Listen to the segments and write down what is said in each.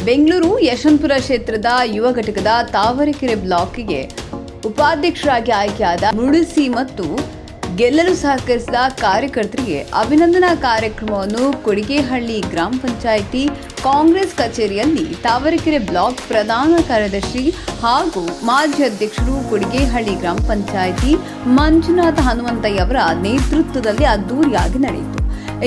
ಬೆಂಗಳೂರು ಯಶವಂತಪುರ ಕ್ಷೇತ್ರದ ಯುವ ಘಟಕದ ತಾವರೆಕೆರೆ ಬ್ಲಾಕ್ಗೆ ಉಪಾಧ್ಯಕ್ಷರಾಗಿ ಆಯ್ಕೆಯಾದ ಮುಳುಸಿ ಮತ್ತು ಗೆಲ್ಲಲು ಸಹಕರಿಸಿದ ಕಾರ್ಯಕರ್ತರಿಗೆ ಅಭಿನಂದನಾ ಕಾರ್ಯಕ್ರಮವನ್ನು ಕೊಡಿಗೇಹಳ್ಳಿ ಗ್ರಾಮ ಪಂಚಾಯಿತಿ ಕಾಂಗ್ರೆಸ್ ಕಚೇರಿಯಲ್ಲಿ ತಾವರೆಕೆರೆ ಬ್ಲಾಕ್ ಪ್ರಧಾನ ಕಾರ್ಯದರ್ಶಿ ಹಾಗೂ ಮಾಜಿ ಅಧ್ಯಕ್ಷರು ಕೊಡಿಗೇಹಳ್ಳಿ ಗ್ರಾಮ ಪಂಚಾಯಿತಿ ಮಂಜುನಾಥ ಹನುಮಂತಯ್ಯ ಅವರ ನೇತೃತ್ವದಲ್ಲಿ ಅದ್ದೂರಿಯಾಗಿ ನಡೆಯಿತು.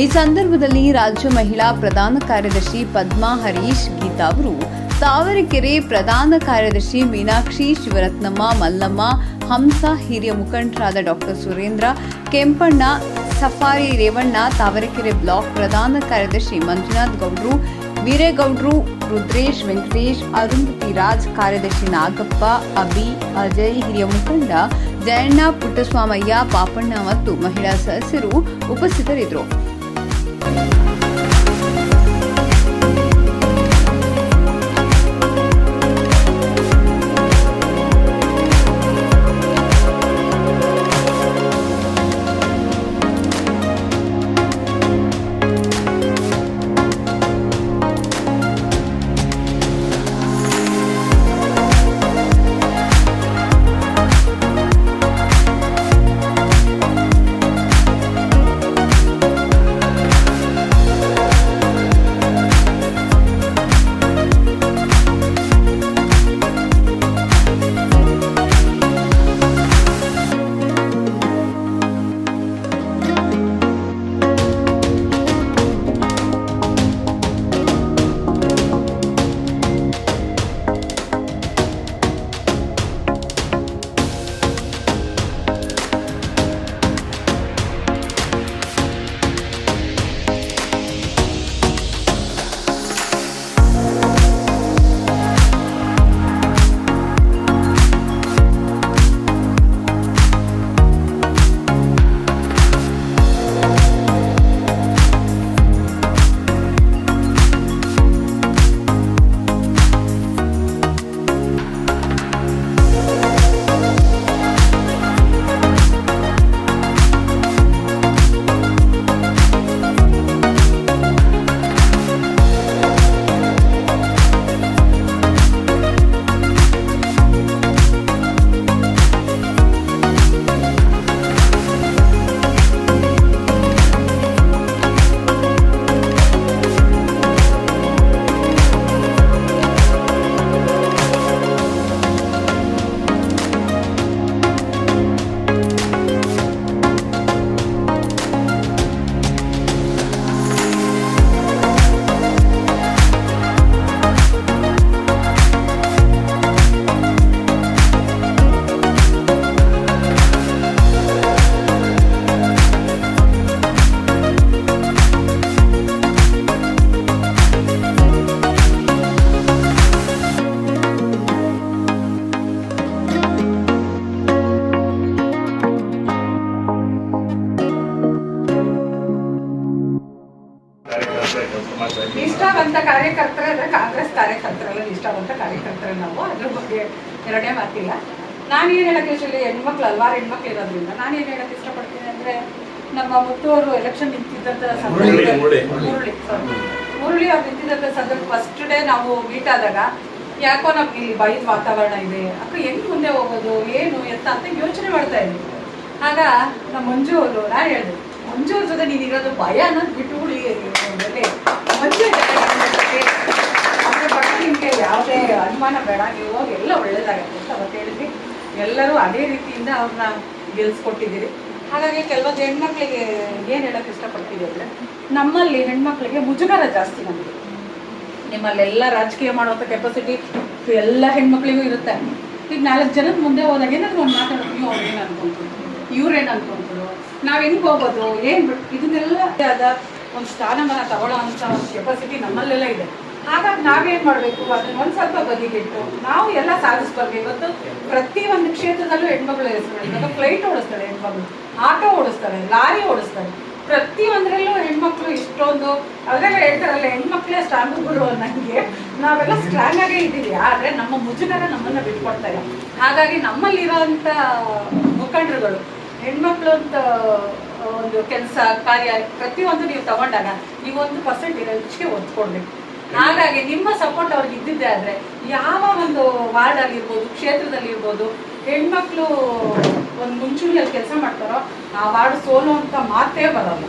ಈ ಸಂದರ್ಭದಲ್ಲಿ ರಾಜ್ಯ ಮಹಿಳಾ ಪ್ರಧಾನ ಕಾರ್ಯದರ್ಶಿ ಪದ್ಮಾ ಹರೀಶ್ ಗೀತಾ ಅವರು, ತಾವರೆಕೆರೆ ಪ್ರಧಾನ ಕಾರ್ಯದರ್ಶಿ ಮೀನಾಕ್ಷಿ, ಶಿವರತ್ನಮ್ಮ, ಮಲ್ಲಮ್ಮ, ಹಂಸ, ಹಿರಿಯ ಮುಖಂಡರಾದ doctor Surendra, Kempanna, Safari Revanna, Tavarekere block ಪ್ರಧಾನ ಕಾರ್ಯದರ್ಶಿ ಮಂಜುನಾಥ್ ಗೌಡ್ರು, ವೀರೇಗೌಡ್ರು, ರುದ್ರೇಶ್, ವೆಂಕಟೇಶ್, ಅರುಂಧತಿ ರಾಜ್, ಕಾರ್ಯದರ್ಶಿ ನಾಗಪ್ಪ, ಅಭಿ, ಅಜಯ್, ಹಿರಿಯ ಮುಖಂಡ ಜಯಣ್ಣ, ಪುಟ್ಟಸ್ವಾಮಯ್ಯ, ಪಾಪಣ್ಣ ಮತ್ತು ಮಹಿಳಾ ಸದಸ್ಯರು ಉಪಸ್ಥಿತರಿದ್ದರು. ನಿಷ್ಠಾವಂತ ಕಾರ್ಯಕರ್ತರಲ್ಲ, ಕಾಂಗ್ರೆಸ್ ಕಾರ್ಯಕರ್ತರಲ್ಲ, ನಿಷ್ಠಾವಂತ ಕಾರ್ಯಕರ್ತರೇ ನಾವು. ಅದ್ರ ಬಗ್ಗೆ ಎರಡೇ ಮಾತಿಲ್ಲ. ನಾನೇನು ಹೇಳೋಕ್ಕೆ ಇಷ್ಟಲ್ಲಿ ಹೆಣ್ಮಕ್ಳು ಹಲವಾರು ಹೆಣ್ಮಕ್ಳು ಇರೋದ್ರಿಂದ ನಾನೇನು ಹೇಳೋಕ್ಕೆ ಇಷ್ಟಪಡ್ತೀನಿ ಅಂದರೆ, ನಮ್ಮ ಮುತ್ತೂರು ಎಲೆಕ್ಷನ್ ನಿಂತಿದ್ದಂಥ ಮುರಳಿ ಅವ್ರು ನಿಂತಿದ್ದಂಥ ಸಂದರ್ಭ ಫಸ್ಟ್ ಡೇ ನಾವು ಮೀಟ್ ಆದಾಗ ಯಾಕೋ ನಮ್ಗೆ ಇಲ್ಲಿ ಭಯದ ವಾತಾವರಣ ಇದೆ, ಅಕ್ಕ ಹೆಂಗೆ ಮುಂದೆ ಹೋಗೋದು, ಏನು ಎತ್ತ ಅಂತ ಯೋಚನೆ ಮಾಡ್ತಾ ಇದ್ವಿ. ಆಗ ನಮ್ಮ ಮಂಜು ಅವರು, ನಾನು ಹೇಳಿದೆ, ಮಂಜು ಅವ್ರ ಜೊತೆ ನೀನಿರೋದು ಭಯ ಅನ್ನೋದು ಬಿಟ್ಟುಬಿಡಿ, ಮಂಜು ಅದ್ರ ಬಗ್ಗೆ ನಿಮಗೆ ಯಾವುದೇ ಅನುಮಾನ ಬೇಡ, ನೀವು ಹೋಗಿ ಎಲ್ಲ ಒಳ್ಳೇದಾಗತ್ತೆ ಅಂತ ಅವತ್ತು ಹೇಳಿದ್ವಿ. ಎಲ್ಲರೂ ಅದೇ ರೀತಿಯಿಂದ ಅವ್ರನ್ನ ಗೆಲ್ಸ್ಕೊಟ್ಟಿದ್ದೀರಿ. ಹಾಗಾಗಿ ಕೆಲವೊಂದು ಹೆಣ್ಮಕ್ಳಿಗೆ ಏನು ಹೇಳೋಕ್ಕೆ ಇಷ್ಟಪಡ್ತೀವಿ ಅಂದರೆ, ನಮ್ಮಲ್ಲಿ ಹೆಣ್ಮಕ್ಳಿಗೆ ಮುಜುಗರ ಜಾಸ್ತಿ. ನಮಗೆ ನಿಮ್ಮಲ್ಲೆಲ್ಲ ರಾಜಕೀಯ ಮಾಡುವಂಥ ಕೆಪಾಸಿಟಿ ಎಲ್ಲ ಹೆಣ್ಮಕ್ಳಿಗೂ ಇರುತ್ತೆ. ಈಗ 4 ಜನದ ಮುಂದೆ ಹೋದಾಗ ಏನಾದರೂ ಒಂದು ಮಾತಾಡೋದು, ಅವ್ರು ಏನು ಅನ್ಕೊಂತಾರೆ, ಇವ್ರೇನು ಅನ್ಕೊಂತಾರೆ, ನಾವು ಹೆಂಗೆ ಹೋಗೋದು, ಏನು ಬಿಟ್ಟು ಇದನ್ನೆಲ್ಲ ಆದ ಒಂದು ಸ್ಥಾನಮಾನ ತಗೊಳ್ಳೋ ಅಂಥ ಒಂದು ಕೆಪಾಸಿಟಿ ನಮ್ಮಲ್ಲೆಲ್ಲ ಇದೆ. ಹಾಗಾಗಿ ನಾವೇನು ಮಾಡಬೇಕು, ಅದನ್ನ ಒಂದು ಸ್ವಲ್ಪ ಬದಿಗಿಟ್ಟು ನಾವು ಎಲ್ಲ ಸಾಧಿಸ್ಬಾರ್ದು. ಇವತ್ತು ಪ್ರತಿಯೊಂದು ಕ್ಷೇತ್ರದಲ್ಲೂ ಹೆಣ್ಮಕ್ಳು ಹೆಸರು. ಇವಾಗ ಫ್ಲೈಟ್ ಓಡಿಸ್ತಾರೆ ಹೆಣ್ಮಕ್ಳು, ಆಟೋ ಓಡಿಸ್ತಾರೆ, ಲಾರಿ ಓಡಿಸ್ತಾರೆ, ಪ್ರತಿಯೊಂದರಲ್ಲೂ ಹೆಣ್ಮಕ್ಳು ಇಷ್ಟೊಂದು. ಅದೆಲ್ಲ ಹೇಳ್ತಾರಲ್ಲ, ಹೆಣ್ಮಕ್ಳೇ ಸ್ಟ್ರಾಂಗ್ ಗುರು ಅನ್ನಂಗೆ ನಾವೆಲ್ಲ ಸ್ಟ್ರಾಂಗ್ ಆಗೇ ಇದ್ದೀವಿ. ಆದರೆ ನಮ್ಮ ಮುಜುಗರ ನಮ್ಮನ್ನು ಬಿಟ್ಕೊಡ್ತಾ ಇಲ್ಲ. ಹಾಗಾಗಿ ನಮ್ಮಲ್ಲಿರೋಂಥ ಮುಖಂಡರುಗಳು ಹೆಣ್ಮಕ್ಳು ಅಂತ ಒಂದು ಕೆಲಸ ಕಾರ್ಯ ಪ್ರತಿಯೊಂದು ನೀವು ತಗೊಂಡಾಗ ನೀವು 1% ಹೆಚ್ಚಿಗೆ ಒತ್ತು ಕೊಡ್ಬೇಕು. ಹಾಗಾಗಿ ನಿಮ್ಮ ಸಪೋರ್ಟ್ ಅವ್ರಿಗೆ ಮುಂದೆ ಆದರೆ ಯಾವ ಒಂದು ವಾರ್ಡಲ್ಲಿರ್ಬೋದು, ಕ್ಷೇತ್ರದಲ್ಲಿರ್ಬೋದು, ಹೆಣ್ಮಕ್ಳು ಒಂದು ಮುಂಚೂಣಿಯಲ್ಲಿ ಕೆಲಸ ಮಾಡ್ತಾರೋ ಆ ವಾರ್ಡ್ ಸೋಲು ಅಂತ ಮಾತೇ ಬರೋಲ್ಲ.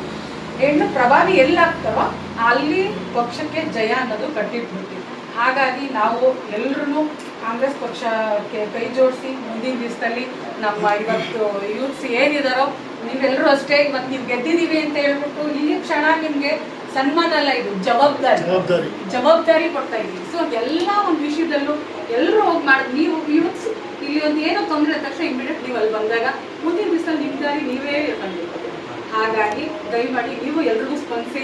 ಹೆಣ್ಣು ಪ್ರಭಾವಿ ಎಲ್ಲಾಗ್ತಾರೋ ಅಲ್ಲಿ ಪಕ್ಷಕ್ಕೆ ಜಯ ಅನ್ನೋದು ಕಟ್ಟಿಟ್ಬಿಡ್ತೀವಿ. ಹಾಗಾಗಿ ನಾವು ಎಲ್ಲರೂ ಕಾಂಗ್ರೆಸ್ ಪಕ್ಷಕ್ಕೆ ಕೈ ಜೋಡಿಸಿ ಮುಂದಿನ ದಿವಸದಲ್ಲಿ ನಮ್ಮ ಇವತ್ತು ಯೂತ್ಸ್ ಏನಿದಾರೋ ನೀವೆಲ್ಲರೂ ಅಷ್ಟೇ, ಇವತ್ತು ನೀವು ಗೆದ್ದಿದ್ದೀವಿ ಅಂತ ಹೇಳ್ಬಿಟ್ಟು ಈ ಕ್ಷಣ ನಿಮಗೆ ಸನ್ಮಾನ ಅಲ್ಲ, ಇದು ಜವಾಬ್ದಾರಿ ಕೊಡ್ತಾ ಇದ್ದೀವಿ. ಸೊ ಎಲ್ಲ ಒಂದು ವಿಷಯದಲ್ಲೂ ಎಲ್ಲರೂ ಹೋಗಿ ಮಾಡಿ, ನೀವು ಯೂತ್ಸ್ ಇಲ್ಲಿ ಒಂದು ಏನೋ ತೊಂದರೆ ತಕ್ಷಣ ಇಮಿಡಿಯೇಟ್ ನೀವು ಅಲ್ಲಿ ಬಂದಾಗ ಮುಂದಿನ ದಿವಸ ನಿಮ್ಮ ದಾರಿ ನೀವೇ ಕಂಡಿರ್ತೀವಿ. ಹಾಗಾಗಿ ದಯಮಾಡಿ ನೀವು ಎಲ್ರಿಗೂ ಸ್ಪಂದಿಸಿ.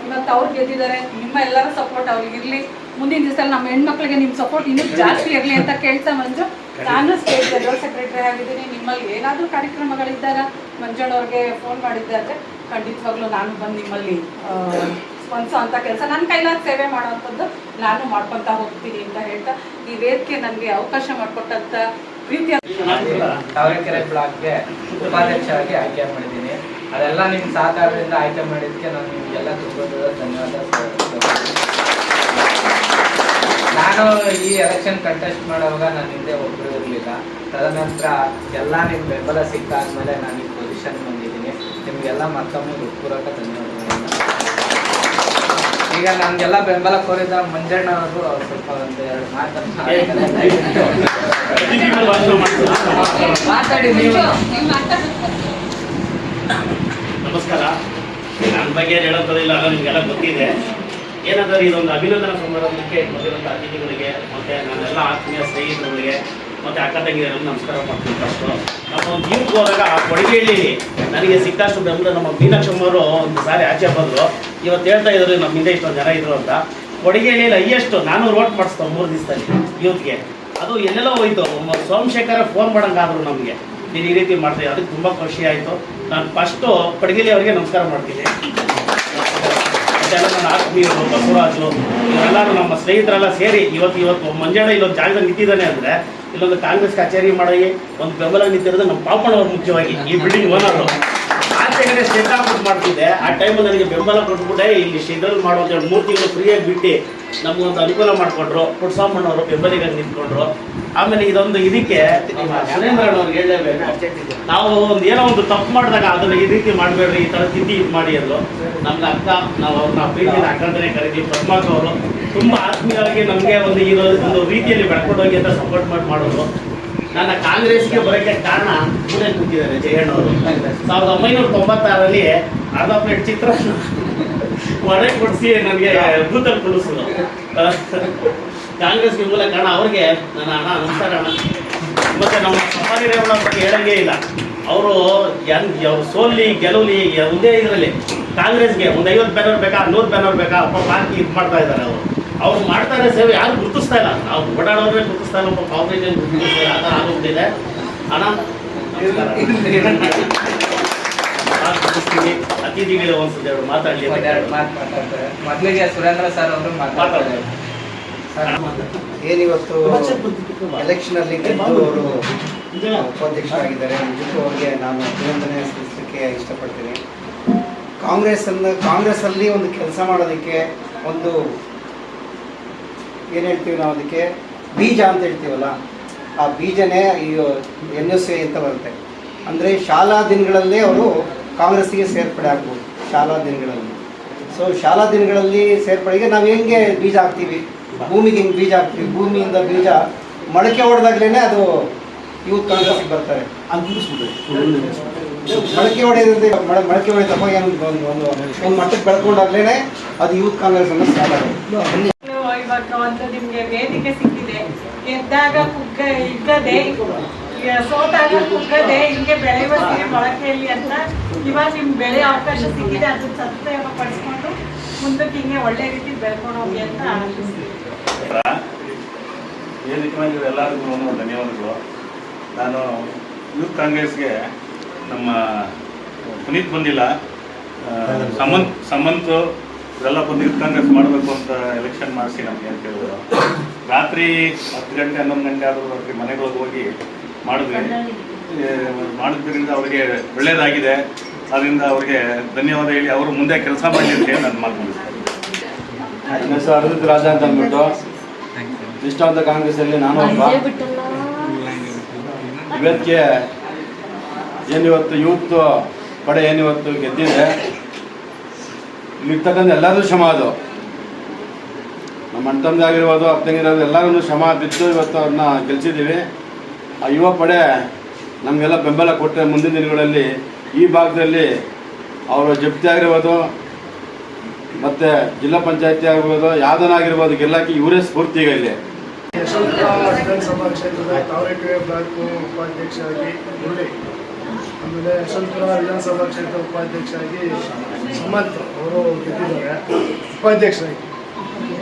ಇವತ್ತು ಅವ್ರು ಗೆದ್ದಿದ್ದಾರೆ, ನಿಮ್ಮ ಎಲ್ಲರ ಸಪೋರ್ಟ್ ಅವ್ರಿಗೆ ಇರಲಿ. ಮುಂದಿನ ದಿವಸದಲ್ಲಿ ನಮ್ಮ ಹೆಣ್ಮಕ್ಳಿಗೆ ನಿಮ್ಮ ಸಪೋರ್ಟ್ ಇನ್ನೂ ಜಾಸ್ತಿ ಇರಲಿ ಅಂತ ಕೇಳ್ತಾ ಮಂಜು, ನಾನು ಸ್ಟೇಟ್ ಜನರಲ್ ಸೆಕ್ರೆಟರಿ ಆಗಿದ್ದೀನಿ. ನಿಮ್ಮಲ್ಲಿ ಏನಾದರೂ ಕಾರ್ಯಕ್ರಮಗಳಿದ್ದಾಗ ಮಂಜಣ್ಣವ್ರಿಗೆ ಫೋನ್ ಮಾಡಿದ್ದಾದರೆ ಖಂಡಿತವಾಗ್ಲೂ ನಾನು ಬಂದು ನಿಮ್ಮಲ್ಲಿ ಸ್ಪಂದಿಸೋ ಅಂಥ ಕೆಲಸ ನನ್ನ ಕೈಲಾದ ಸೇವೆ ಮಾಡೋವಂಥದ್ದು ನಾನು ಮಾಡ್ಕೊತಾ ಹೋಗ್ತೀನಿ ಅಂತ ಹೇಳ್ತಾ ಈ ವೇದಿಕೆ ನನಗೆ ಅವಕಾಶ ಮಾಡಿಕೊಟ್ಟಂಥ ಪ್ರೀತಿಯ ತಾವರೆಕೆರೆ ಬ್ಲಾಕ್ಗೆ ಉಪಾಧ್ಯಕ್ಷರಾಗಿ ಆಯ್ಕೆ ಮಾಡಿದ್ದೀನಿ. ಅದೆಲ್ಲ ನಿಮ್ಮ ಸಹಕಾರದಿಂದ ಆಯ್ಕೆ ಮಾಡಿದ್ದಕ್ಕೆ ನಾನು ನಿಮಗೆಲ್ಲ ತುಂಬ ಧನ್ಯವಾದ. ನಾನು ಈ ಎಲೆಕ್ಷನ್ ಕಂಟೆಸ್ಟ್ ಮಾಡುವಾಗ ನಾನು ಹಿಂದೆ ಒಬ್ಬರು ಇರಲಿಲ್ಲ. ತದನಂತರ ಎಲ್ಲ ನಿಮ್ಮ ಬೆಂಬಲ ಸಿಕ್ಕಾದ್ಮೇಲೆ ನಾನು ಈ ಪೊಸಿಷನ್ ಬಂದಿದ್ದೀನಿ. ನಿಮಗೆಲ್ಲ ಮತ್ತೊಮ್ಮೆ ಹೃತ್ಪೂರ್ವಕ ಧನ್ಯವಾದಗಳು. ಈಗ ನಮಗೆಲ್ಲ ಬೆಂಬಲ ಕೋರಿದ ಮಂಜಣ್ಣ ಅವರು ಸ್ವಲ್ಪ ಒಂದು ಎರಡು ಮಾತಾಡಿ. ನಮಸ್ಕಾರ. ನನ್ನ ಬಗ್ಗೆ ಹೇಳೋದಿಲ್ಲ, ನಿಮಗೆಲ್ಲ ಗೊತ್ತಿದೆ. ಏನಾದರೂ ಇದೊಂದು ಅಭಿನಂದನಾ ಸಮಾರಂಭಕ್ಕೆ ಬಂದಿರುವಂಥ ಅತಿಥಿಗಳಿಗೆ ಮತ್ತು ನನ್ನೆಲ್ಲ ಆತ್ಮೀಯ ಸ್ನೇಹಿತರುಗಳಿಗೆ ಮತ್ತು ಅಕ್ಕ ತಂಗಿಯರೆಲ್ಲ ನಮಸ್ಕಾರ ಮಾಡ್ತೀನಿ. ಫಸ್ಟು ನಮ್ಮ ಒಂದು ಯೂತ್ಗೆ ಹೋದಾಗ ಆ ಕೊಡುಗೆಯಲ್ಲಿ ನನಗೆ ಸಿಕ್ಕಷ್ಟು ಬೆಂಬಲ ನಮ್ಮ ಮೀನಾಕ್ಷಮ್ಮವರು ಒಂದು ಸಾರಿ ಆಚೆ ಬಂದರು. ಇವತ್ತು ಹೇಳ್ತಾ ಇದ್ರು ನಮ್ಮ ಹಿಂದೆ ಇಷ್ಟೊಂದು ಜನ ಇದ್ರು ಅಂತ. ಕೊಡುಗೆಯಲ್ಲಿ ಹೈಯೆಸ್ಟ್ 400 ವೋಟ್ ಮಾಡಿಸ್ತಾವೆ 3 ದಿವಸದಲ್ಲಿ ಯೂತ್ಗೆ. ಅದು ಎಲ್ಲೆಲ್ಲೋ ಹೋಯ್ತು. ಸೋಮಶೇಖರ ಫೋನ್ ಮಾಡೋಂಗಾದ್ರು ನಮಗೆ ನೀನು ಈ ರೀತಿ ಮಾಡ್ತೀವಿ. ಅದಕ್ಕೆ ತುಂಬ ಖುಷಿ ಆಯಿತು. ನಾನು ಫಸ್ಟು ಕೊಡಗೇಲಿ ಅವರಿಗೆ ನಮಸ್ಕಾರ ಮಾಡ್ತೀನಿ. ನನ್ನ ಆತ್ಮೀಯರು ಬಸವರಾಜು ಇವರೆಲ್ಲರೂ ನಮ್ಮ ಸ್ನೇಹಿತರೆಲ್ಲ ಸೇರಿ ಇವತ್ತು ಮಂಜಣ್ಣ ಇಲ್ಲೊಂದು ಜಾಗದಲ್ಲಿ ನಿಂತಿದ್ದಾನೆ ಅಂದರೆ ಇಲ್ಲೊಂದು ಕಾಂಗ್ರೆಸ್ ಕಚೇರಿ ಮಾಡಿ ಒಂದು ಬೆಂಬಲ ನಿಂತಿರೋದು ನಮ್ಮ ಪಾಪಣ್ಣವ್ರು ಮುಖ್ಯವಾಗಿ ಈ ಬಿಲ್ಡಿಂಗ್ ಓನರು. ಆಚೆ ಕಡೆ ಸ್ಟೆಟ್ ಆಫೀಸ್ ಮಾಡ್ತಿದ್ದೆ. ಆ ಟೈಮಲ್ಲಿ ನನಗೆ ಬೆಂಬಲ ಕೊಟ್ಬಿಟ್ಟೆ ಇಲ್ಲಿ ಇದ್ರಲ್ಲಿ ಮಾಡೋ ಅಂತ ಹೇಳಿ 3 ತಿಂಗಳು ಫ್ರೀಯಾಗಿ ಬಿಟ್ಟು ನಮಗೊಂದು ಅನುಕೂಲ ಮಾಡಿಕೊಟ್ರು. ಪುಟ್ಸಾಮಣ್ಣವರು ಬೆಂಬಲಿಗಾಗಿ ನಿಂತ್ಕೊಂಡ್ರು. ಆಮೇಲೆ ಇದೊಂದು ಇದಕ್ಕೆ ಸುರೇಂದ್ರಣ್ಣವ್ರಿಗೆ ಹೇಳಲೇಬೇಕು, ನಾವು ಏನೋ ಒಂದು ತಪ್ಪು ಮಾಡಿದಾಗ ಅದನ್ನು ಈ ರೀತಿ ಮಾಡಬೇಡ್ರಿ, ಈ ಥರ ತಿದ್ದಿ ಇದು ಮಾಡಿ ಅಂದರು. ನಮ್ಗೆ ಅಕ್ಕ, ನಾವು ಅವ್ರನ್ನ ಪ್ರೀತಿಯಿಂದ ಅಕ್ಕ ಅಂತಲೇ ಕರಿತೀವಿ. ಪದ್ಮಾಕ್ ಅವರು ತುಂಬ ಆತ್ಮೀಯವಾಗಿ ನಮಗೆ ಒಂದು ರೀತಿಯಲ್ಲಿ ಬೆಳ್ಕೊಂಡೋಗಿ ಅಂತ ಸಪೋರ್ಟ್ ಮಾಡೋರು. ನನ್ನ ಕಾಂಗ್ರೆಸ್ಗೆ ಬರೋಕ್ಕೆ ಕಾರಣ ಪುಣೆ ಕೂತಿದ್ದಾರೆ ಜಯಣ್ಣವರು. 1996ರಲ್ಲಿ ಅರ್ಧ ಪ್ಲೇಟ್ ಚಿತ್ರ ಒಡೆ ಕೊಡಿಸಿ ನನಗೆ ಬೂತಲ್ಲಿ ಕುಡಿಸಿದ್ರು. ಕಾಂಗ್ರೆಸ್ಗೆ ಮೂಲ ಕಾರಣ ಅವ್ರಿಗೆ ನನ್ನ ಅಣ್ಣ ನಮಸ್ಕಾರ ಅಣ್ಣ. ಮತ್ತು ನಮ್ಮ ಸಫಾರಿ ರೇವಣ್ಣ ಬಗ್ಗೆ ಹೇಳಂಗೇ ಇಲ್ಲ. ಅವರು ಸೋಲ್ಲಿ ಗೆಲುವಲಿ ಒಂದೇ ಇದರಲ್ಲಿ ಕಾಂಗ್ರೆಸ್ಗೆ ಒಂದು 50 ಬ್ಯಾನರ್ ಬೇಕಾ 100 ಬ್ಯಾನರ್ ಬೇಕಾ ಹಾಕಿ ಇದು ಮಾಡ್ತಾ ಇದ್ದಾರೆ. ಅವ್ರು ಮಾಡ್ತಾರೆ ಸೇವೆ, ಯಾರು ಗುರುತಿಸ್ತಾ ಇಲ್ಲ. ನಾವು ಓಡಾಡೋದ್ರೆ ಗುರುತಿಸ್ತಾ ಇಲ್ಲ, ಕಾಂಗ್ರೆಸ್ ಗುರುತಿಸ್ತಾ ಇಲ್ಲ. ಆ ಥರ ಆಗೋಗ್ತಿದೆ ಅಣ್ಣ. ಗುರುತಿಸ್ತೀನಿ. ಅತಿಥಿಗಳು ಒಂದ್ಸತಿ ಅವರು ಮಾತಾಡಲಿ. ಮೊದಲಿಗೆ ಸುರೇಂದ್ರ ಸರ್ ಅವರು ಮಾತಾಡ್ತಾರೆ. ಏನಿವತ್ತು ಎಲೆಕ್ಷನಲ್ಲಿ ಗೆದ್ದು ಅವರು ಉಪಾಧ್ಯಕ್ಷರಾಗಿದ್ದಾರೆ. ನಿಜಕ್ಕೂ ಅವರಿಗೆ ನಾನು ಅಭಿನಂದನೆ ಸಲ್ಲಿಸಲಿಕ್ಕೆ ಇಷ್ಟಪಡ್ತೀನಿ. ಕಾಂಗ್ರೆಸ್ಸಲ್ಲಿ ಒಂದು ಕೆಲಸ ಮಾಡೋದಕ್ಕೆ ಒಂದು ಏನು ಹೇಳ್ತೀವಿ ನಾವು, ಅದಕ್ಕೆ ಬೀಜ ಅಂತ ಹೇಳ್ತೀವಲ್ಲ, ಆ ಬೀಜನೇ ಈ NSA ಅಂತ ಬರುತ್ತೆ. ಅಂದರೆ ಶಾಲಾ ದಿನಗಳಲ್ಲೇ ಅವರು ಕಾಂಗ್ರೆಸ್ಸಿಗೆ ಸೇರ್ಪಡೆ ಆಗ್ಬೋದು. ಶಾಲಾ ದಿನಗಳಲ್ಲಿ ಶಾಲಾ ದಿನಗಳಲ್ಲಿ ಸೇರ್ಪಡೆಗೆ ನಾವು ಹೆಂಗೆ ಬೀಜ ಹಾಕ್ತೀವಿ, ಭೂಮಿಗೆ ಹೆಂಗೆ ಬೀಜ ಹಾಕ್ತೀವಿ, ಭೂಮಿಯಿಂದ ಬೀಜ ಮೊಳಕೆ ಹೊಡೆದಾಗ್ಲೇ ಅದು ಯೂತ್ ಕಾಂಗ್ರೆಸ್ಸಿಗೆ ಬರ್ತಾರೆ. ಮೊಳಕೆ ಹೊಡೆಯೋದ್ರಿಂದ ಮೊಳಕೆ ಹೊಡೆದಪ್ಪ ಒಂದು ಮಟ್ಟಕ್ಕೆ ಬೆಳ್ಕೊಂಡಾಗ್ಲೇ ಅದು ಯೂತ್ ಕಾಂಗ್ರೆಸ್ ಅನ್ನೋ ಸ್ಟಾರ್ಟ್ ಆಗುತ್ತೆ. ಇವಾಗ ಒಂದು ನಿಮ್ಗೆ ವೇದಿಕೆ ಸಿಕ್ಕಿದೆ. ಗೆದ್ದಾಗ ಇದ್ದದೆ, ಸೋತಾಗ ಕುಗ್ಗದೆ, ಹಿಂಗೆ ಬೆಳೆಯುವ ಸಿರಿ ಮೊಳಕೆಯಲ್ಲಿ ಅಂತ ಇವಾಗ ನಿಮ್ಗೆ ಬೆಳೆ ಅವಕಾಶ ಸಿಕ್ಕಿದೆ. ಅದನ್ನ ಸದುಪಯೋಗ ಪಡಿಸ್ಕೊಂಡು ಮುಂದಕ್ಕೆ ಹಿಂಗೆ ಒಳ್ಳೆ ರೀತಿ ಬೆಳ್ಕೊಂಡು ಹೋಗಿ ಅಂತ ಆನಂದಿಸ್ತೀನಿ. ವೇದಿಕೆ ಎಲ್ಲರಿಗೂ ಧನ್ಯವಾದಗಳು. ನಾನು ಯೂತ್ ಕಾಂಗ್ರೆಸ್ಗೆ ನಮ್ಮ ಪುನೀತ್ ಬಂದಿಲ್ಲ, ಸಮಂತ್ ಇದೆಲ್ಲ ಬಂದು ಯೂತ್ ಕಾಂಗ್ರೆಸ್ ಮಾಡಬೇಕು ಅಂತ ಎಲೆಕ್ಷನ್ ಮಾಡಿಸಿ ನಮ್ಗೆ ಏನು ಕೇಳಿದ್ರು. ರಾತ್ರಿ 10 ಗಂಟೆ 11 ಗಂಟೆ ಆದರೂ ರಾತ್ರಿ ಮನೆಗಳಿಗೆ ಹೋಗಿ ಮಾಡಿದ್ರಿಂದ ಅವರಿಗೆ ಒಳ್ಳೆಯದಾಗಿದೆ. ಅದರಿಂದ ಅವರಿಗೆ ಧನ್ಯವಾದ ಹೇಳಿ ಅವರು ಮುಂದೆ ಕೆಲಸ ಮಾಡಲಿ ಅಂತ ಹೇಳಿ ನಾನು ಮಾತು ಮುಗಿಸ್ತೇನೆ. ನನ್ನ ಹೆಸರು ಅರವಿಂದ್ ರಾಜ ಅಂತ ಅಂದ್ಬಿಟ್ಟು ನಿಷ್ಠಾವಂತ ಕಾಂಗ್ರೆಸ್ಸಲ್ಲಿ ನಾನು ಒಬ್ಬ. ಇವತ್ತಿಗೆ ಏನಿವತ್ತು ಯೂತ್ ಪಡೆ ಏನಿವತ್ತು ಗೆದ್ದಿದೆ, ಇಲ್ಲಿರ್ತಕ್ಕಂಥ ಎಲ್ಲರೂ ಶ್ರಮ ಅದು. ನಮ್ಮ ಅಣ್ತಂದಾಗಿರ್ಬೋದು, ಅಪ್ಪಂಗಿರೋದು ಎಲ್ಲರೂ ಶ್ರಮ ಬಿದ್ದು ಇವತ್ತು ಅವ್ರನ್ನ ಗೆಲ್ಸಿದ್ದೀವಿ. ಆ ಯುವ ಪಡೆ ನಮಗೆಲ್ಲ ಬೆಂಬಲ ಕೊಟ್ಟರೆ ಮುಂದಿನ ದಿನಗಳಲ್ಲಿ ಈ ಭಾಗದಲ್ಲಿ ಅವರು ಜಪ್ತಿ ಆಗಿರ್ಬೋದು, ಮತ್ತು ಜಿಲ್ಲಾ ಪಂಚಾಯತಿ ಆಗಿರ್ಬೋದು, ಯಾವುದನ್ನಾಗಿರ್ಬೋದು ಗೆಲ್ಲಕ್ಕೆ ಇವರೇ ಸ್ಫೂರ್ತಿ ಈಗ ಇಲ್ಲಿ. ಯಶವಂತಪುರ ವಿಧಾನಸಭಾ ಕ್ಷೇತ್ರದ ತಾವರೆಕೆರೆ ಬ್ಲಾಕ್ ಉಪಾಧ್ಯಕ್ಷರಾಗಿ ಮುರಳಿ, ಆಮೇಲೆ ಯಶವಂತಪುರ ವಿಧಾನಸಭಾ ಕ್ಷೇತ್ರ ಉಪಾಧ್ಯಕ್ಷರಾಗಿ ಸುಮಂತ್ ಅವರು ಗೆದ್ದಿದ್ದಾರೆ. ಉಪಾಧ್ಯಕ್ಷರಾಗಿ,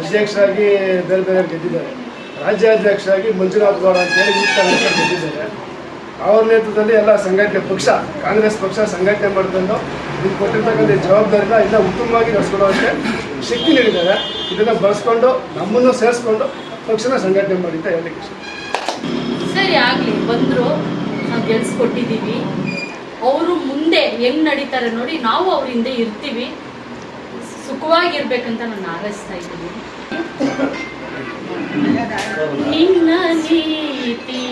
ಅಧ್ಯಕ್ಷರಾಗಿ ಬೇರೆ ಬೇರೆ ಗೆದ್ದಿದ್ದಾರೆ. ರಾಜ್ಯಾಧ್ಯಕ್ಷರಾಗಿ ಮಂಜುನಾಥ್ ಗೌಡ ಅಂತೇಳಿ ಗೆದ್ದಿದ್ದಾರೆ. ಅವ್ರ ನೇತೃತ್ವದಲ್ಲಿ ಎಲ್ಲ ಸಂಘಟನೆ ಪಕ್ಷ, ಕಾಂಗ್ರೆಸ್ ಪಕ್ಷ ಸಂಘಟನೆ ಮಾಡ್ಕೊಂಡು ಇದು ಕೊಟ್ಟಿರ್ತಕ್ಕಂಥ ಜವಾಬ್ದಾರಿನ ಇನ್ನೂ ಉತ್ತಮವಾಗಿ ನಡೆಸ್ಕೊಳ್ಳೋಕ್ಕೆ ಶಕ್ತಿ ನೀಡಿದ್ದಾರೆ. ಇದನ್ನು ಬಳಸ್ಕೊಂಡು ನಮ್ಮನ್ನು ಸೇರಿಸ್ಕೊಂಡು ಪಕ್ಷನ ಸಂಘಟನೆ ಮಾಡಿ ಅಂತ ಹೇಳಲಿಕ್ಕೆ ಇಷ್ಟ. ಸರಿ ಆಗಲಿ, ಬಂದರು, ನಾವು ಗೆಲ್ಸ್ಕೊಟ್ಟಿದ್ದೀವಿ. ಅವರು ಮುಂದೆ ಹೆಂಗೆ ನಡೀತಾರೆ ನೋಡಿ, ನಾವು ಅವ್ರ ಹಿಂದೆ ಇರ್ತೀವಿ. ಸುಖವಾಗಿರ್ಬೇಕಂತ ನಾನು ಹಾರೈಸ್ತಾ ಇದ್ದೀನಿ. ನಿನ್ನ ನೀತಿ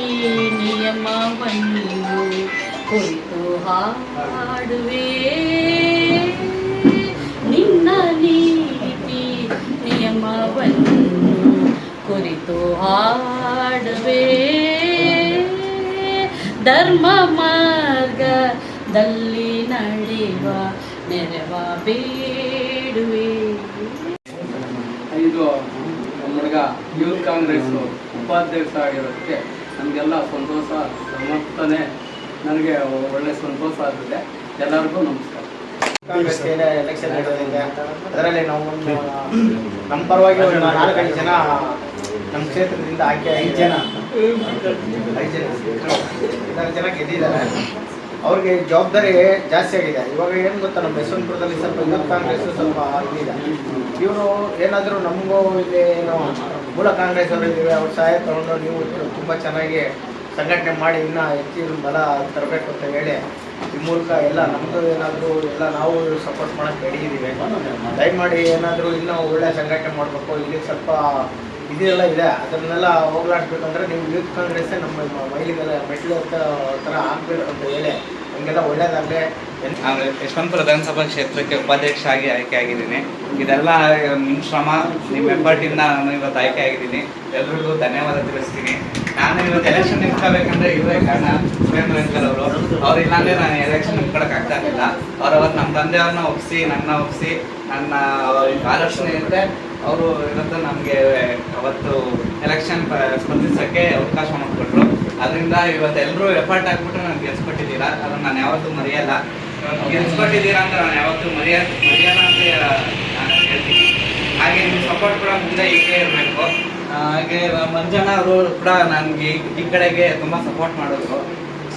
ನಿಯಮವನ್ನು ಕುರಿತು ಹಾಡುವೆ, ನಿನ್ನ ನೀತಿ ನಿಯಮವನ್ನು ಕುರಿತು ಹಾಡುವೆ, ಧರ್ಮ ಮಾರ್ಗದಲ್ಲಿ ನಡೆಯುವ ನೆರವ ಬೇಡುವೆ. ಇದು ನಮ್ಮ ಹುಡುಗ ಯೂತ್ ಕಾಂಗ್ರೆಸ್ ಉಪಾಧ್ಯಕ್ಷ ಆಗಿರೋದಕ್ಕೆ ನಮಗೆಲ್ಲ ಸಂತೋಷ, ಸಮರ್ಥನೆ, ನನಗೆ ಒಳ್ಳೆ ಸಂತೋಷ ಆಗಿದೆ. ಎಲ್ಲರಿಗೂ ನಮಸ್ಕಾರ. ಕಾಂಗ್ರೆಸ್ ಎಲೆಕ್ಷನ್ ನಡೆಯೋದ್ರಿಂದ ಅದರಲ್ಲಿ ನಾವು ನಮ್ಮ ಪರವಾಗಿ ಒಂದು 4-5 ಜನ ನಮ್ಮ ಕ್ಷೇತ್ರದಿಂದ ಆಯ್ಕೆ 5 ಜನ ಗೆದ್ದಿದ್ದಾರೆ. ಅವ್ರಿಗೆ ಜವಾಬ್ದಾರಿ ಜಾಸ್ತಿ ಆಗಿದೆ. ಇವಾಗ ಏನು ಗೊತ್ತಾ, ನಮ್ಮ ಯಶವಂತಪುರದಲ್ಲಿ ಸ್ವಲ್ಪ ಯೂತ್ ಕಾಂಗ್ರೆಸ್ ಸ್ವಲ್ಪ ಇದಿದೆ. ಇವರು ಏನಾದರೂ ನಮಗೂ ಇಲ್ಲಿ ಏನೋ ಮೂಲ ಕಾಂಗ್ರೆಸ್ ಅವರು ಇದ್ದೀವಿ, ಅವ್ರ ಸಹಾಯ ತಗೊಂಡು ನೀವು ತುಂಬ ಚೆನ್ನಾಗಿ ಸಂಘಟನೆ ಮಾಡಿ ಇನ್ನೂ ಹೆಚ್ಚಿನ ಬಲ ತರಬೇಕು ಅಂತ ಹೇಳಿ ಈ ಮೂಲಕ ಎಲ್ಲ ನಮ್ಮದು ಏನಾದರೂ ಎಲ್ಲ ನಾವು ಸಪೋರ್ಟ್ ಮಾಡೋಕ್ಕೆ ರೆಡಿಯಿದ್ದೀವಿ. ದಯಮಾಡಿ ಏನಾದರೂ ಇನ್ನೂ ಒಳ್ಳೆಯ ಸಂಘಟನೆ ಮಾಡಬೇಕು. ಇಲ್ಲಿ ಸ್ವಲ್ಪ ಇದೆಲ್ಲ ಇದೆ, ಅದನ್ನೆಲ್ಲ ಹೋಗ್ಲಾಡ್ಬೇಕಂದ್ರೆ ನೀವು ಯೂತ್ ಕಾಂಗ್ರೆಸ್ಸೇ ನಮ್ಮ ಮೈಲಿಗೆಲ್ಲ ಮೆಟ್ಲು ಥರ ಆಗಬೇಕು ಅಂತ ಹೇಳಿ ನಮಗೆಲ್ಲ ಒಳ್ಳೇದಾಗಲಿ. ನಾನು ಯಶವಂತಪುರ ವಿಧಾನಸಭಾ ಕ್ಷೇತ್ರಕ್ಕೆ ಉಪಾಧ್ಯಕ್ಷ ಆಗಿ ಆಯ್ಕೆ ಆಗಿದ್ದೀನಿ. ಇದೆಲ್ಲ ನಿಮ್ಮ ಶ್ರಮ, ನಿಮ್ಮ ಎಫರ್ಟಿಂದ ನಾನು ಇವತ್ತು ಆಯ್ಕೆ ಆಗಿದ್ದೀನಿ. ಎಲ್ರಿಗೂ ಧನ್ಯವಾದ ತಿಳಿಸ್ತೀನಿ. ನಾನು ಇವತ್ತು ಎಲೆಕ್ಷನ್ ನಿಂತ್ಕೋಬೇಕಂದ್ರೆ ಇವರೇ ಕಾರಣ, ಸುರೇಂದ್ರ ಅಂಕಲ್ ಅವರು. ಅವ್ರು ಇಲ್ಲಾಂದರೆ ನಾನು ಎಲೆಕ್ಷನ್ ನಿಂತ್ಕೊಳಕ್ಕೆ ಆಗ್ತಾ ಇರಲಿಲ್ಲ. ಅವ್ರು ಅವತ್ತು ನಮ್ಮ ತಂದೆಯವ್ರನ್ನ ಒಪ್ಪಿಸಿ, ನನ್ನ ಆಲೋಚನೆ ಇರುತ್ತೆ. ಅವರು ಇವತ್ತು ನಮಗೆ ಅವತ್ತು ಎಲೆಕ್ಷನ್ ಸ್ಪರ್ಧಿಸೋಕ್ಕೆ ಅವಕಾಶ ಮಾಡಿಕೊಟ್ರು. ಅದರಿಂದ ಇವತ್ತು ಎಲ್ಲರೂ ಎಫರ್ಟ್ ಹಾಕ್ಬಿಟ್ಟು ನಾನು ಗೆಲ್ಸ್ಕೊಟ್ಟಿದ್ದೀರಾ, ಅದನ್ನು ನಾನು ಯಾವತ್ತೂ ಮರೆಯಲ್ಲ. ಇವತ್ತು ಗೆಲ್ಸ್ಕೊಟ್ಟಿದ್ದೀರಾ ಅಂತ ನಾನು ಯಾವತ್ತೂ ಮರೆಯಲ್ಲ ಅಂತ ನಾನು ಹೇಳ್ತೀನಿ. ಹಾಗೆ ನಿಮ್ಮ ಸಪೋರ್ಟ್ ಕೂಡ ಮುಂದೆ ಹೀಗೆ ಇರಬೇಕು. ಹಾಗೆ ಮಂಜಣ್ಣ ಅವರು ಕೂಡ ನನಗೆ ಈ ಕಡೆಗೆ ತುಂಬ ಸಪೋರ್ಟ್ ಮಾಡಿದ್ರು.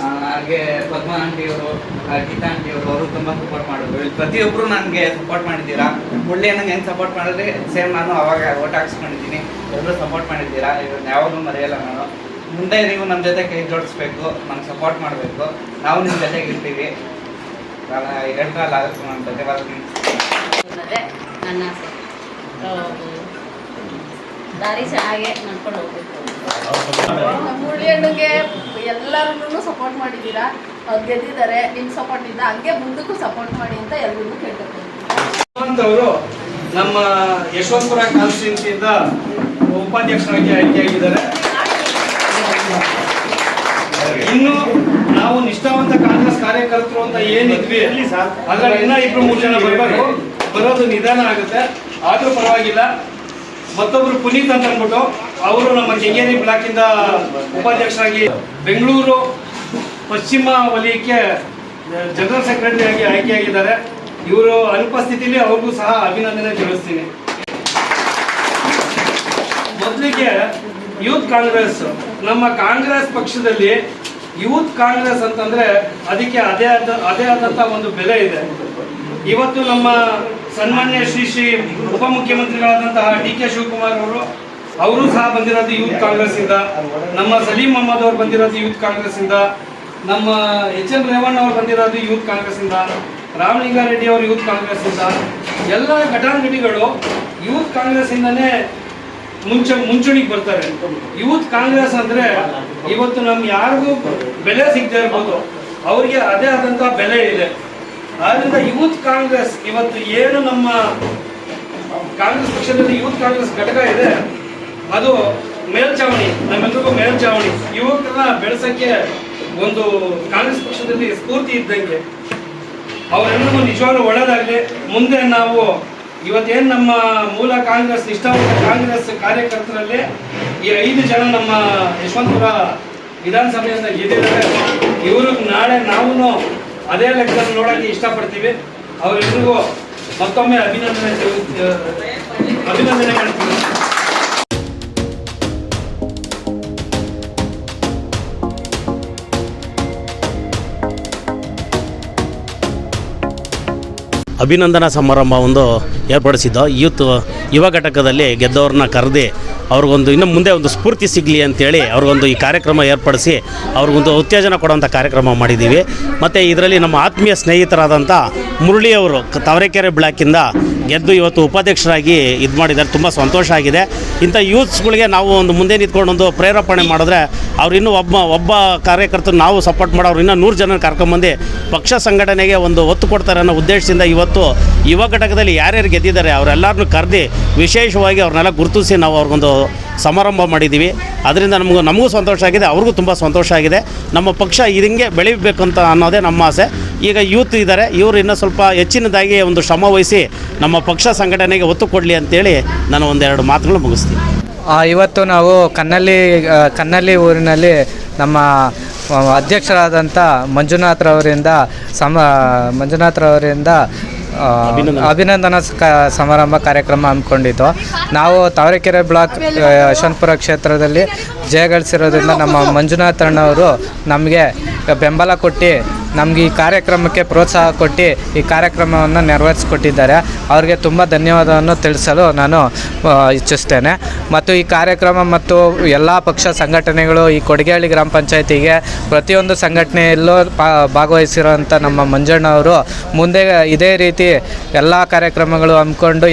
ಹಾಗೆ ಪದ್ಮ ಆಂಟಿಯವರು, ಗೀತಾ ಆಂಟಿಯವರು ಅವರು ತುಂಬ ಸಪೋರ್ಟ್ ಮಾಡಿದ್ರು. ಪ್ರತಿಯೊಬ್ಬರು ನನಗೆ ಸಪೋರ್ಟ್ ಮಾಡಿದ್ದೀರಾ. ಮುಳ್ಳಿ ನನಗೆ ಹೆಂಗೆ ಸಪೋರ್ಟ್ ಮಾಡಿದ್ರೆ ಸೇಮ್ ನಾನು ಅವಾಗ ಓಟ್ ಹಾಕ್ಸ್ಕೊಂಡಿದ್ದೀನಿ. ಎಲ್ಲರೂ ಸಪೋರ್ಟ್ ಮಾಡಿದ್ದೀರಾ, ಇದನ್ನು ಯಾವಾಗಲೂ ಮರೆಯಲ್ಲ ನಾನು. ಮುಂದೆ ನೀವು ನಮ್ಮ ಜೊತೆ ಕೈ ಜೋಡಿಸ್ಬೇಕು, ನಂಗೆ ಸಪೋರ್ಟ್ ಮಾಡಬೇಕು. ನಾವು ನಿಮ್ಮ ಜೊತೆಗೆ ಇರ್ತೀವಿ. ನಾನು ಹೇಳ್ತಾರಲ್ಲ, ಅದಕ್ಕೆ ನಾನು ಧನ್ಯವಾದ. ನನ್ನ ದಾರಿ ಚೆನ್ನಾಗೆ ನಡ್ಕೊಂಡು ಹೋಗ್ಬೇಕು. ಮುರಳಿ ಅಣ್ಣಗೆ ಎಲ್ಲರೂ ಸಪೋರ್ಟ್ ಮಾಡಿದ್ದೀರಾ, ಅವ್ರು ಗೆದ್ದಿದ್ದಾರೆ. ನಿಮ್ಮ ಸಪೋರ್ಟ್ ಇಂದ ಹಂಗೆ ಮುಂದಕ್ಕೂ ಸಪೋರ್ಟ್ ಮಾಡಿ ಅಂತ ಎಲ್ಲರಿಗೂ ಕೇಳ್ಕೊತೀನಿ. ಅವರು ನಮ್ಮ ಯಶವಂತಪುರ ಕಾನ್ಸ್ಟಿಟ್ಯೂನ್ಸಿಯಿಂದ ಉಪಾಧ್ಯಕ್ಷರಾಗಿ ಆಯ್ಕೆಯಾಗಿದ್ದಾರೆ. ಇನ್ನು ನಾವು ನಿಷ್ಠಾವಂತ ಕಾಂಗ್ರೆಸ್ ಕಾರ್ಯಕರ್ತರು ಅಂತ ಏನಿದ್ವಿ ಅದರಲ್ಲಿ ಇನ್ನೂ 2-3 ಜನ ಬರಬೇಕು. ಬರೋದು ನಿಧಾನ ಆಗುತ್ತೆ, ಆದರೂ ಪರವಾಗಿಲ್ಲ. ಮತ್ತೊಬ್ಬರು ಪುನೀತ್ ಅಂತ ಅಂದ್ಬಿಟ್ಟು ಅವರು ನಮ್ಮ ಕೆಂಗೇರಿ ಬ್ಲಾಕಿಂದ ಉಪಾಧ್ಯಕ್ಷರಾಗಿ ಬೆಂಗಳೂರು ಪಶ್ಚಿಮ ವಲಯಕ್ಕೆ ಜನರಲ್ ಸೆಕ್ರೆಟರಿ ಆಗಿ ಆಯ್ಕೆಯಾಗಿದ್ದಾರೆ. ಇವರು ಅನುಪಸ್ಥಿತಿಯಲ್ಲಿ ಅವ್ರಿಗೂ ಸಹ ಅಭಿನಂದನೆ ತಿಳಿಸ್ತೀನಿ. ಮೊದಲಿಗೆ ಯೂತ್ ಕಾಂಗ್ರೆಸ್, ನಮ್ಮ ಕಾಂಗ್ರೆಸ್ ಪಕ್ಷದಲ್ಲಿ ಯೂತ್ ಕಾಂಗ್ರೆಸ್ ಅಂತಂದ್ರೆ ಅದಕ್ಕೆ ಅದೇ ಆದಂಥ ಒಂದು ಬೆಲೆ ಇದೆ. ಇವತ್ತು ನಮ್ಮ ಸನ್ಮಾನ್ಯ ಶ್ರೀ ಉಪಮುಖ್ಯಮಂತ್ರಿಗಳಾದಂತಹ DK ಶಿವಕುಮಾರ್ ಅವರು ಸಹ ಬಂದಿರೋದು ಯೂತ್ ಕಾಂಗ್ರೆಸ್ ಇಂದ. ನಮ್ಮ ಸಲೀಂ ಅಹಮದ್ ಅವರು ಬಂದಿರೋದು ಯೂತ್ ಕಾಂಗ್ರೆಸ್ ಇಂದ. ನಮ್ಮ HM ರೇವಣ್ಣ ಅವರು ಬಂದಿರೋದು ಯೂತ್ ಕಾಂಗ್ರೆಸ್ ಇಂದ. ರಾಮಲಿಂಗಾರೆಡ್ಡಿ ಅವರು ಯೂತ್ ಕಾಂಗ್ರೆಸ್ ಇಂದ. ಎಲ್ಲ ಘಟಾನುಘಟಿಗಳು ಯೂತ್ ಕಾಂಗ್ರೆಸ್ ಇಂದನೇ ಮುಂಚೂಣಿಗೆ ಬರ್ತಾರೆ. ಯೂತ್ ಕಾಂಗ್ರೆಸ್ ಅಂದರೆ ಇವತ್ತು ನಮ್ಗೆ ಯಾರಿಗೂ ಬೆಲೆ ಸಿಗದೆ ಇರ್ಬೋದು, ಅವರಿಗೆ ಅದೇ ಆದಂಥ ಬೆಲೆ ಇದೆ. ಆದ್ದರಿಂದ ಯೂತ್ ಕಾಂಗ್ರೆಸ್ ಇವತ್ತು ಏನು ನಮ್ಮ ಕಾಂಗ್ರೆಸ್ ಪಕ್ಷದಲ್ಲಿ ಯೂತ್ ಕಾಂಗ್ರೆಸ್ ಘಟಕ ಇದೆ, ಅದು ಮೇಲ್ಚಾವಣಿ, ನಮ್ಮೆಲ್ಲರಿಗೂ ಮೇಲ್ಚಾವಣಿ. ಯುವಕರನ್ನ ಬೆಳೆಸೋಕ್ಕೆ ಒಂದು ಕಾಂಗ್ರೆಸ್ ಪಕ್ಷದಲ್ಲಿ ಸ್ಫೂರ್ತಿ ಇದ್ದಂಗೆ. ಅವರೆಲ್ಲರಿಗೂ ನಿಜವಾಗ್ಲೂ ಒಳ್ಳೆಯದಾಗಲಿ. ಮುಂದೆ ನಾವು ಇವತ್ತೇನು ನಮ್ಮ ಮೂಲ ಕಾಂಗ್ರೆಸ್ ನಿಷ್ಠಾವಂತ ಕಾಂಗ್ರೆಸ್ ಕಾರ್ಯಕರ್ತರಲ್ಲಿ ಈ 5 ಜನ ನಮ್ಮ ಯಶವಂತಪುರ ವಿಧಾನಸಭೆಯಿಂದ ಗೆದ್ದಿದ್ದಾರೆ. ಇವ್ರಿಗೆ ನಾಳೆ ನಾವು ಅದೇ ಲೆಕ್ಕದಲ್ಲಿ ನೋಡೋಕ್ಕೆ ಇಷ್ಟಪಡ್ತೀವಿ. ಅವರೆಲ್ಲರಿಗೂ ಮತ್ತೊಮ್ಮೆ ಅಭಿನಂದನೆ ಹೇಳ್ತೀವಿ. ಅಭಿನಂದನಾ ಸಮಾರಂಭ ಒಂದು ಏರ್ಪಡಿಸಿದ್ದು ಯುವ ಘಟಕದಲ್ಲಿ ಗೆದ್ದವ್ರನ್ನ ಕರೆದು ಅವ್ರಿಗೊಂದು ಇನ್ನು ಮುಂದೆ ಒಂದು ಸ್ಫೂರ್ತಿ ಸಿಗಲಿ ಅಂತೇಳಿ ಅವ್ರಿಗೊಂದು ಈ ಕಾರ್ಯಕ್ರಮ ಏರ್ಪಡಿಸಿ ಅವ್ರಿಗೊಂದು ಉತ್ತೇಜನ ಕೊಡುವಂಥ ಕಾರ್ಯಕ್ರಮ ಮಾಡಿದ್ದೀವಿ. ಮತ್ತು ಇದರಲ್ಲಿ ನಮ್ಮ ಆತ್ಮೀಯ ಸ್ನೇಹಿತರಾದಂಥ ಮುರಳಿಯವರು ತಾವರೆಕೆರೆ ಬ್ಲಾಕಿಂದ ಗೆದ್ದು ಇವತ್ತು ಉಪಾಧ್ಯಕ್ಷರಾಗಿ ಇದು ಮಾಡಿದ್ದಾರೆ. ತುಂಬ ಸಂತೋಷ ಆಗಿದೆ. ಇಂಥ ಯೂತ್ಸ್ಗಳಿಗೆ ನಾವು ಒಂದು ಮುಂದೆ ನಿಂತ್ಕೊಂಡು ಒಂದು ಪ್ರೇರೇಪಣೆ ಮಾಡಿದ್ರೆ ಅವ್ರು ಇನ್ನೂ ಒಬ್ಬ ಕಾರ್ಯಕರ್ತರು ನಾವು ಸಪೋರ್ಟ್ ಮಾಡೋರು ಇನ್ನೂ 100 ಜನ ಕರ್ಕೊಂಬಂದು ಪಕ್ಷ ಸಂಘಟನೆಗೆ ಒಂದು ಒತ್ತು ಕೊಡ್ತಾರೆ ಅನ್ನೋ ಉದ್ದೇಶದಿಂದ ಇವತ್ತು ಯುವ ಘಟಕದಲ್ಲಿ ಯಾರ್ಯಾರು ಗೆದ್ದಿದ್ದಾರೆ ಅವರೆಲ್ಲರನ್ನೂ ಕರೆದು ವಿಶೇಷವಾಗಿ ಅವ್ರನ್ನೆಲ್ಲ ಗುರುತಿಸಿ ನಾವು ಅವ್ರಿಗೊಂದು ಸಮಾರಂಭ ಮಾಡಿದ್ದೀವಿ. ಅದರಿಂದ ನಮಗೂ ಸಂತೋಷ ಆಗಿದೆ, ಅವ್ರಿಗೂ ತುಂಬ ಸಂತೋಷ ಆಗಿದೆ. ನಮ್ಮ ಪಕ್ಷ ಹಿಂಗೆ ಬೆಳಿಬೇಕಂತ ಅನ್ನೋದೇ ನಮ್ಮ ಆಸೆ. ಈಗ ಯೂತ್ ಇದ್ದಾರೆ, ಇವರು ಇನ್ನೂ ಸ್ವಲ್ಪ ಹೆಚ್ಚಿನದಾಗಿ ಒಂದು ಶ್ರಮ ವಹಿಸಿ ನಮ್ಮ ಪಕ್ಷ ಸಂಘಟನೆಗೆ ಒತ್ತು ಕೊಡಲಿ ಅಂತೇಳಿ ನಾನು ಒಂದೆರಡು ಮಾತುಗಳು ಮುಗಿಸ್ತೀನಿ. ಇವತ್ತು ನಾವು ಕನ್ನಳ್ಳಿ ಊರಿನಲ್ಲಿ ನಮ್ಮ ಅಧ್ಯಕ್ಷರಾದಂಥ ಮಂಜುನಾಥ್ರವರಿಂದ ಅಭಿನಂದನಾ ಸಮಾರಂಭ ಕಾರ್ಯಕ್ರಮ ಹಮ್ಮಿಕೊಂಡಿದ್ದು. ನಾವು ತಾವರೆಕೆರೆ ಬ್ಲಾಕ್ ಯಶವಂತಪುರ ಕ್ಷೇತ್ರದಲ್ಲಿ ಜಯಗಳಿಸಿರೋದ್ರಿಂದ ನಮ್ಮ ಮಂಜುನಾಥ್ ಅಣ್ಣವರು ನಮಗೆ ಬೆಂಬಲ ಕೊಟ್ಟು ನಮಗೆ ಈ ಕಾರ್ಯಕ್ರಮಕ್ಕೆ ಪ್ರೋತ್ಸಾಹ ಕೊಟ್ಟು ಈ ಕಾರ್ಯಕ್ರಮವನ್ನು ನೆರವೇರಿಸಿಕೊಟ್ಟಿದ್ದಾರೆ. ಅವರಿಗೆ ತುಂಬ ಧನ್ಯವಾದವನ್ನು ತಿಳಿಸಲು ನಾನು ಇಚ್ಛಿಸ್ತೇನೆ. ಮತ್ತು ಈ ಕಾರ್ಯಕ್ರಮ ಮತ್ತು ಎಲ್ಲ ಪಕ್ಷ ಸಂಘಟನೆಗಳು ಈ ಕೊಡಿಗೇಹಳ್ಳಿ ಗ್ರಾಮ ಪಂಚಾಯತಿಗೆ ಪ್ರತಿಯೊಂದು ಸಂಘಟನೆಯಲ್ಲೂ ಭಾಗವಹಿಸಿರೋಂಥ ನಮ್ಮ ಮಂಜಣ್ಣವರು ಮುಂದೆ ಇದೇ ರೀತಿ ಎಲ್ಲ ಕಾರ್ಯಕ್ರಮಗಳು ಹಮ್ಮಿಕೊಂಡು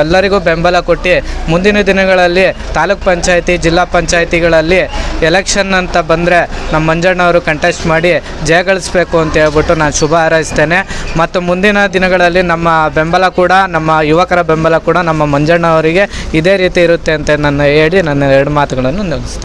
ಎಲ್ಲರಿಗೂ ಬೆಂಬಲ ಕೊಟ್ಟು ಮುಂದಿನ ದಿನಗಳಲ್ಲಿ ತಾಲೂಕ್ ಪಂಚಾಯತಿ ಜಿಲ್ಲಾ ಪಂಚಾಯತಿಗಳಲ್ಲಿ ಎಲೆಕ್ಷನ್ ಅಂತ ಬಂದರೆ ನಮ್ಮ ಮಂಜಣ್ಣವರು ಕಂಟೆಸ್ಟ್ ಮಾಡಿ ಜಯಗಳಿಸಬೇಕು ಅಂತ ಹೇಳ್ಬಿಟ್ಟು ನಾನು ಶುಭ ಹಾರೈಸ್ತೇನೆ. ಮತ್ತು ಮುಂದಿನ ದಿನಗಳಲ್ಲಿ ನಮ್ಮ ಬೆಂಬಲ ಕೂಡ, ನಮ್ಮ ಯುವಕರ ಬೆಂಬಲ ಕೂಡ ನಮ್ಮ ಮಂಜಣ್ಣವರಿಗೆ ಇದೇ ರೀತಿ ಇರುತ್ತೆ ಅಂತ ನನ್ನ ಹೇಳಿ ನನ್ನ 2 ಮಾತುಗಳನ್ನು ನಿಲ್ಲಿಸ್ತೇನೆ.